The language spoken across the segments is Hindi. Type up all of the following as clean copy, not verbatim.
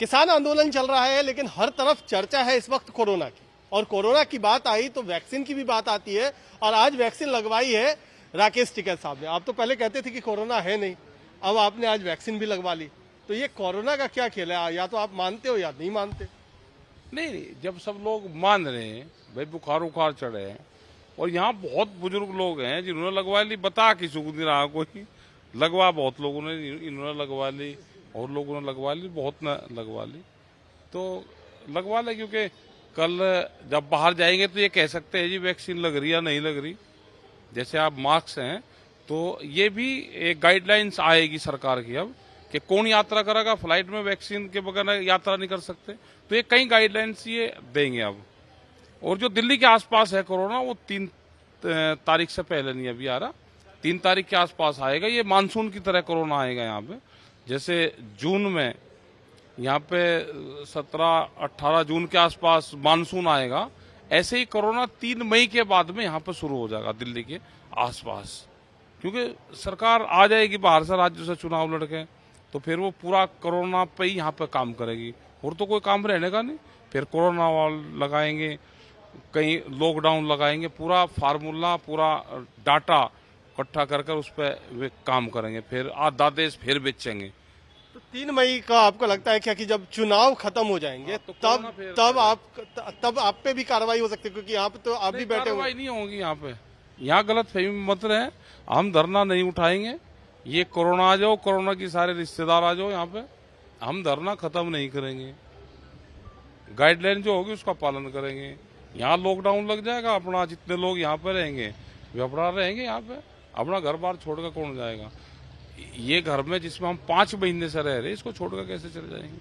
किसान आंदोलन चल रहा है, लेकिन हर तरफ चर्चा है इस वक्त कोरोना की। और कोरोना की बात आई तो वैक्सीन की भी बात आती है। और आज वैक्सीन लगवाई है राकेश टिकैत साहब ने। आप तो पहले कहते थे कि कोरोना है नहीं, अब आपने आज वैक्सीन भी लगवा ली। तो ये कोरोना का क्या खेल है? या तो आप मानते हो या नहीं मानते। नहीं, जब सब लोग मान रहे हैं भाई बुखार उखार चढ़े हैं, और यहाँ बहुत बुजुर्ग लोग हैं जिन्होंने लगवा ली, बता किसी को नहीं रहा कोई, लगवा बहुत लोगों ने, इन्होंने लगवा ली और लोगों ने लगवा ली, बहुत ने लगवा ली, तो लगवा ले। क्योंकि कल जब बाहर जाएंगे तो ये कह सकते हैं जी वैक्सीन लग रही या नहीं लग रही। जैसे आप मास्क हैं तो ये भी एक गाइडलाइंस आएगी सरकार की अब कि कौन यात्रा करेगा, फ्लाइट में वैक्सीन के बगैर यात्रा नहीं कर सकते। तो ये कई गाइडलाइंस ये देंगे अब। और जो दिल्ली के आसपास है कोरोना, वो 3 तारीख से पहले नहीं अभी आ रहा, 3 तारीख के आसपास आएगा। ये मानसून की तरह कोरोना आएगा यहाँ पे। जैसे जून में यहाँ पे 17-18 जून के आसपास मानसून आएगा, ऐसे ही कोरोना 3 मई के बाद में यहाँ पे शुरू हो जाएगा दिल्ली के आसपास। क्योंकि सरकार आ जाएगी बाहर से, राज्यों से चुनाव लड़के, तो फिर वो पूरा कोरोना पे ही यहाँ पे काम करेगी, और तो कोई काम रहने का नहीं। फिर कोरोना वाल लगाएंगे, कहीं लॉकडाउन लगाएंगे, पूरा फार्मूला, पूरा डाटा इकट्ठा कर उस पर वे काम करेंगे। फिर आधा देश फिर बेचेंगे। तो 3 मई का आपको लगता है क्या कि जब चुनाव खत्म हो जाएंगे तो तब आप पे भी कार्रवाई हो सकती है? क्योंकि यहाँ पे तो आप भी बैठे हुए। कार्रवाई नहीं होगी यहाँ पे। यहाँ गलत फहमी मत रहे, हम धरना नहीं उठाएंगे। ये कोरोना आ जाओ, कोरोना की सारे रिश्तेदार आ जाओ यहाँ पे, हम धरना खत्म नहीं करेंगे। गाइडलाइन जो होगी उसका पालन करेंगे। यहाँ लॉकडाउन लग जाएगा, अपना जितने लोग यहाँ पे रहेंगे वे अपना रहेंगे यहाँ पे। अपना घर बार छोड़कर कौन जाएगा? ये घर में जिसमें हम 5 महीने से रह रहे, इसको छोड़कर कैसे चले जाएंगे?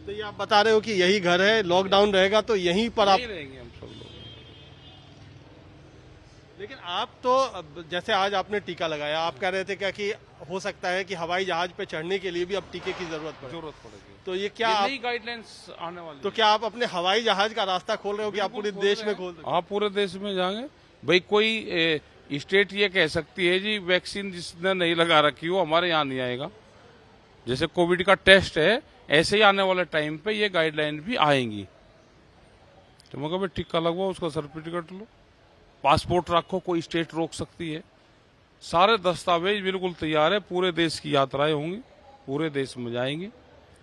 तो ये आप बता रहे हो कि यही घर है, लॉकडाउन रहेगा तो यहीं पर आप रहेंगे हम सब लोग। लेकिन आप तो जैसे आज आपने टीका लगाया, आप कह रहे थे क्या कि हो सकता है कि हवाई जहाज पे चढ़ने के लिए भी अब टीके की जरूरत पड़ेगी। तो ये क्या नई गाइडलाइंस आने वाली? तो क्या आप अपने हवाई जहाज का रास्ता खोल रहे हो कि आप पूरे देश में खोल रहे हो? हाँ, पूरे देश में जाएंगे भाई। कोई स्टेट ये कह सकती है जी वैक्सीन जिसने नहीं लगा रखी हो हमारे यहाँ नहीं आएगा। जैसे कोविड का टेस्ट है, ऐसे ही आने वाले टाइम पे ये गाइडलाइन भी आएंगी। तो मैं भाई टीका लगवाओ, उसका सर्टिफिकेट लो, पासपोर्ट रखो, कोई स्टेट रोक सकती है? सारे दस्तावेज बिल्कुल तैयार है, पूरे देश की यात्राएं होंगी, पूरे देश में जाएंगे।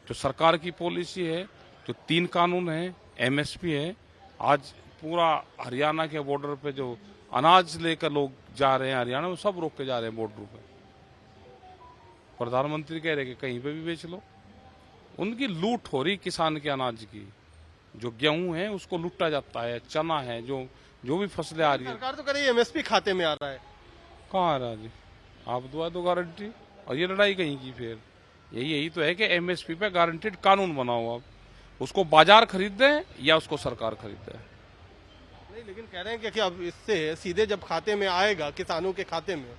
जो सरकार की पॉलिसी है, जो 3 कानून है, MSP है। आज पूरा हरियाणा के बॉर्डर पे जो अनाज लेकर लोग जा रहे हैं हरियाणा में, सब रोक के जा रहे हैं बॉर्डर पे। प्रधानमंत्री कह रहे कि कहीं पे भी बेच लो। उनकी लूट हो रही किसान के अनाज की। जो गेहूं है उसको लूटा जाता है, चना है, जो भी फसलें आ रही है। सरकार तो कह रही है MSP खाते में आ रहा है। कहाँ आ रहा है जी? आप दुआ दो गारंटी, और ये लड़ाई कहीं की? फिर यही तो है कि MSP पे गारंटीड कानून बनाओ। आप उसको बाजार खरीदे या उसको सरकार खरीदे? नहीं, लेकिन कह रहे हैं कि अब इससे सीधे जब खाते में आएगा किसानों के खाते में,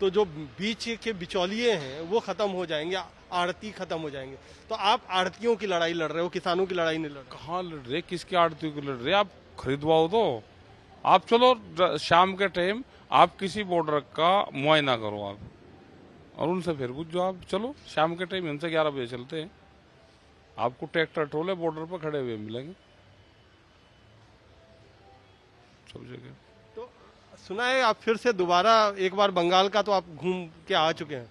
तो जो बीच के बिचौलिए हैं वो खत्म हो जाएंगे, आड़ती खत्म हो जाएंगे। तो आप आड़तियों की लड़ाई लड़ रहे हो, किसानों की लड़ाई नहीं लड़ रहे। कहाँ लड़ रहे? किसकी आड़तियों की लड़ रहे? आप खरीदवाओ तो। आप चलो शाम के टाइम आप किसी बॉर्डर का मुआयना करो आप, और उनसे फिर पूछो। आप चलो शाम के टाइम, उनसे 11 बजे चलते हैं, आपको ट्रैक्टर ट्रोले बॉर्डर पर खड़े हुए मिलेंगे सब जगह। तो सुना है आप फिर से दोबारा एक बार बंगाल का तो आप घूम के आ चुके हैं,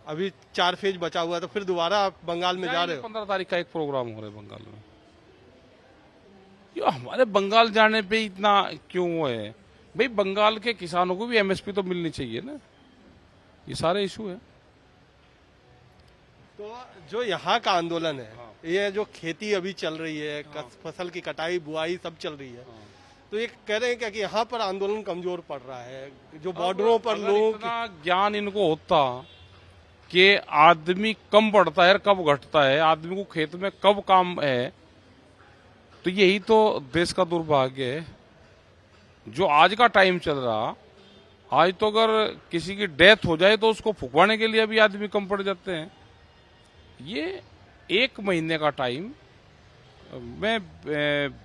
अभी 4 फेज बचा हुआ है, तो फिर दोबारा आप बंगाल में जा रहे हो? 15 तारीख का एक प्रोग्राम हो रहा है बंगाल में। हमारे बंगाल जाने पे इतना क्यों है भाई? बंगाल के किसानों को भी MSP तो मिलनी चाहिए ना। ये सारे इशू है। तो जो यहाँ का आंदोलन है, ये जो खेती अभी चल रही है, फसल की कटाई बुआई सब चल रही है, तो ये कह रहे हैं क्या कि यहाँ पर आंदोलन कमजोर पड़ रहा है? जो बॉर्डरों पर लोगों का ज्ञान इनको होता कि आदमी कम बढ़ता है, कब घटता है, आदमी को खेत में कब काम है, तो यही तो देश का दुर्भाग्य है। जो आज का टाइम चल रहा, आज तो अगर किसी की डेथ हो जाए तो उसको फुकवाने के लिए भी आदमी कम पड़ जाते हैं। ये 1 महीने का टाइम में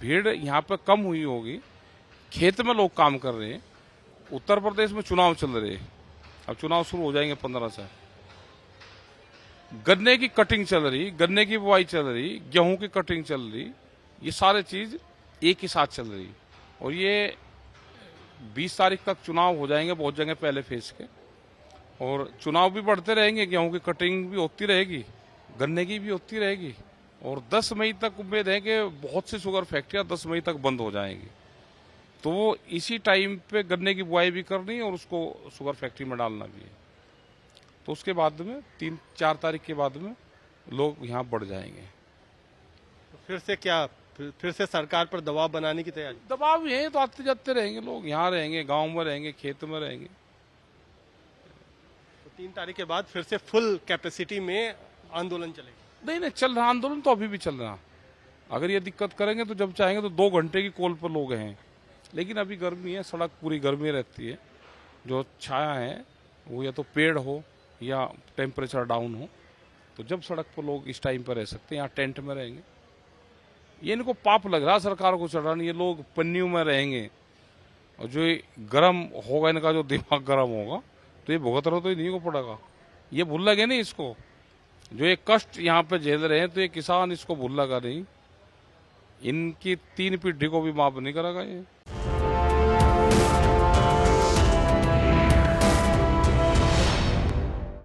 भीड़ यहाँ पे कम हुई होगी, खेत में लोग काम कर रहे हैं। उत्तर प्रदेश में चुनाव चल रहे हैं, अब चुनाव शुरू हो जाएंगे 15 से। गन्ने की कटिंग चल रही, गन्ने की बुआई चल रही, गेहूं की कटिंग चल रही, ये सारे चीज एक ही साथ चल रही। और ये 20 तारीख तक चुनाव हो जाएंगे बहुत जगह पहले फेज के, और चुनाव भी बढ़ते रहेंगे, गेहूं की कटिंग भी होती रहेगी, गन्ने की भी होती रहेगी। और 10 मई तक उम्मीद है कि बहुत सी शुगर फैक्ट्रियां 10 मई तक बंद हो जाएंगी। तो वो इसी टाइम पे गन्ने की बुआई भी करनी है और उसको शुगर फैक्ट्री में डालना भी है। तो उसके बाद में 3-4 तारीख के बाद में लोग यहाँ बढ़ जाएंगे। तो फिर से क्या, फिर से सरकार पर दबाव बनाने की तैयारी? दबाव है तो आते जाते रहेंगे लोग, यहाँ रहेंगे, गांव में रहेंगे, खेत में रहेंगे। तो 3 तारीख के बाद फिर से फुल कैपेसिटी में आंदोलन चलेगा? नहीं नहीं, चल रहा आंदोलन तो अभी भी चल रहा। अगर ये दिक्कत करेंगे तो जब चाहेंगे तो 2 घंटे की कॉल पर लोग हैं। लेकिन अभी गर्मी है, सड़क पूरी गर्मी रहती है। जो छाया है वो या तो पेड़ हो या टेम्परेचर डाउन हो, तो जब सड़क पर लोग इस टाइम पर रह सकते हैं, यहाँ टेंट में रहेंगे। ये इनको पाप लग रहा सरकार को चढ़ रहा नहीं, ये लोग पन्नियों में रहेंगे और जो गर्म होगा, इनका जो दिमाग गर्म होगा तो ये भुगतना तो इन्हीं को पड़ेगा। ये भूल लगे नहीं इसको, जो ये कष्ट यहाँ पे झेल रहे हैं, तो ये किसान इसको भूल लगा नहीं, इनकी 3 पीढ़ी को भी माफ नहीं करेगा ये।